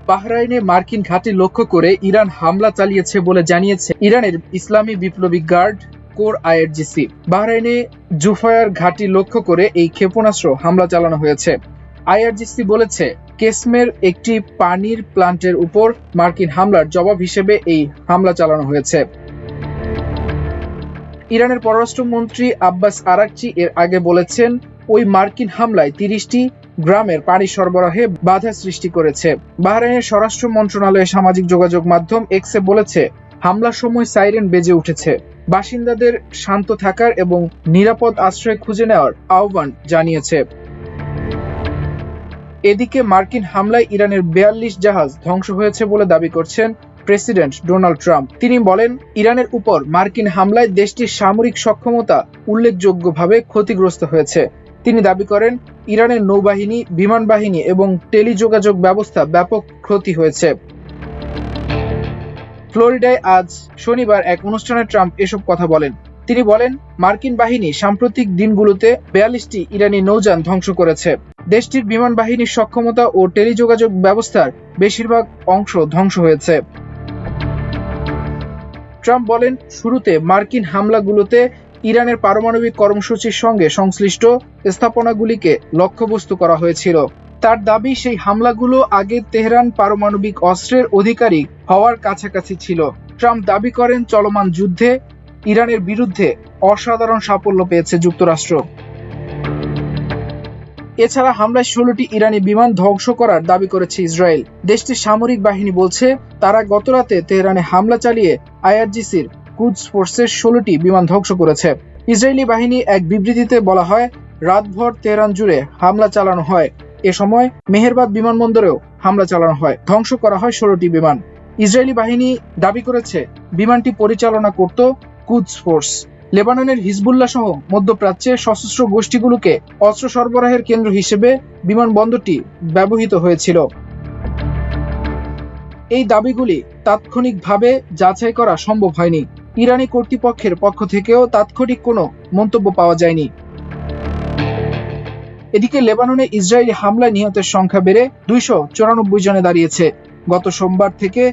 বাহরাইনে মার্কিন ঘাঁটি লক্ষ্য করে ইরান হামলা চালিয়েছে বলে জানিয়েছে ইরানের ইসলামী বিপ্লবী গার্ড কোর আইআরজিসি। বাহরাইনে জুফায়ার ঘাঁটি লক্ষ্য করে এই ক্ষেপণাস্ত্র হামলা চালানো হয়েছে। আইআরজিসি বলেছে কেসমের একটি পানির প্লান্টের উপর মার্কিন হামলার জবাব হিসেবে এই হামলা চালানো হয়েছে। ইরানের পররাষ্ট্রমন্ত্রী আব্বাস আরাকচি এর আগে বলেছেন ওই মার্কিন হামলায় ৩০টি গ্রামের পানি সরবরাহে বাধা সৃষ্টি করেছে। বাহরাইনের স্বরাষ্ট্র মন্ত্রণালয়ের সামাজিক যোগাযোগ মাধ্যম এক্সে বলেছে হামলার সময় সাইরেন বেজে উঠেছে। বাসিন্দাদের শান্ত থাকার এবং নিরাপদ আশ্রয় খুঁজে নেওয়ার আহ্বান জানিয়েছে। এদিকে মার্কিন হামলায় ইরানের ৪২ জাহাজ ধ্বংস হয়েছে বলে দাবি করছেন প্রেসিডেন্ট ডোনাল্ড ট্রাম্প। তিনি বলেন ইরানের উপর মার্কিন হামলায় দেশটির সামরিক সক্ষমতা উল্লেখযোগ্যভাবে ক্ষতিগ্রস্ত হয়েছে। তিনি দাবি করেন ইরানের নৌবাহিনী, বিমান বাহিনী এবং টেলিযোগাযোগ ব্যবস্থা ব্যাপক ক্ষতি হয়েছে। ফ্লোরিডায় আজ শনিবার এক অনুষ্ঠানে ট্রাম্প এসব কথা বলেন। তিনি বলেন মার্কিন বাহিনী সাম্প্রতিক দিনগুলোতে ৪২টি ইরানি নৌযান ধ্বংস করেছে। দেশটির বিমান বাহিনীর সক্ষমতা ও টেলিযোগাযোগ ব্যবস্থার বেশিরভাগ অংশ ধ্বংস হয়েছে। ট্রাম্প বলেন শুরুতে মার্কিন হামলাগুলোতে ইরানের পারমাণবিক কর্মসূচির সঙ্গে সংশ্লিষ্ট স্থাপনাগুলিকে লক্ষ্যবস্তু করা হয়েছিল। তার দাবি সেই হামলাগুলো আগে তেহরান পারমাণবিক অস্ত্রের অধিকারী হওয়ার কাছাকাছি ছিল। ট্রাম্প দাবি করেন চলমান যুদ্ধে ইরানের বিরুদ্ধে অসাধারণ সাফল্য পেয়েছে যুক্তরাষ্ট্র। এছাড়া হামলায় ১৬টি ইরানি বিমান ধ্বংস করার দাবি করেছে ইসরায়েল। দেশটির সামরিক বাহিনী বলছে তারা গতরাতে তেহরানে হামলা চালিয়ে আইআরজিসির কুদস ফোর্সের ১৬টি বিমান ধ্বংস করেছে। ইসরায়েলি বাহিনী এক বিবৃতিতে বলা হয় রাতভর তেহরান জুড়ে হামলা চালানো হয়। এ সময় মেহেরবাদ বিমানবন্দরেও হামলা চালানো হয়। ধ্বংস করা হয় ১৬টি বিমান। ইসরায়েলি বাহিনী দাবি করেছে বিমানটি পরিচালনা করত কুদস ফোর্স। লেবাননের হিজবুল্লাহ সহ মধ্যপ্রাচ্যের সশস্ত্র গোষ্ঠীগুলোকে অস্ত্র সরবরাহের কেন্দ্র হিসেবে বিমানবন্দরটি ব্যবহৃত হয়েছিল। এই দাবিগুলি তাৎক্ষণিকভাবে যাচাই করা সম্ভব হয়নি। ইরানি কর্তৃপক্ষের পক্ষ থেকেও তাৎক্ষণিক কোনো মন্তব্য পাওয়া যায়নি। এদিকে লেবাননে ইসরায়েলি হামলায় নিহতের সংখ্যা বেড়ে ২৯৪ জনে দাঁড়িয়েছে। গত সোমবার থেকে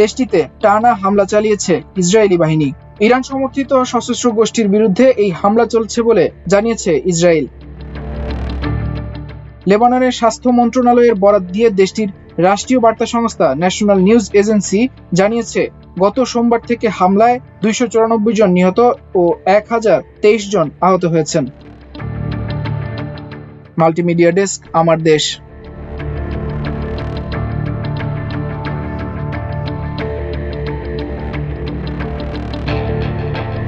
দেশটিতে টানা হামলা চালিয়েছে ইসরায়েলি বাহিনী। ইরান সমর্থিত সশস্ত্র গোষ্ঠীর বিরুদ্ধে এই হামলা চলছে বলে জানিয়েছে ইসরায়েল। লেবাননের স্বাস্থ্য মন্ত্রণালয়ের বরাত দিয়ে দেশটির রাষ্ট্রীয় বার্তা সংস্থা ন্যাশনাল নিউজ এজেন্সি জানিয়েছে গত সোমবার থেকে হামলায় ২৯৪ জন নিহত ও ১০২৩ জন আহত হয়েছেন। মাল্টিমিডিয়া ডেস্ক, আমার দেশ।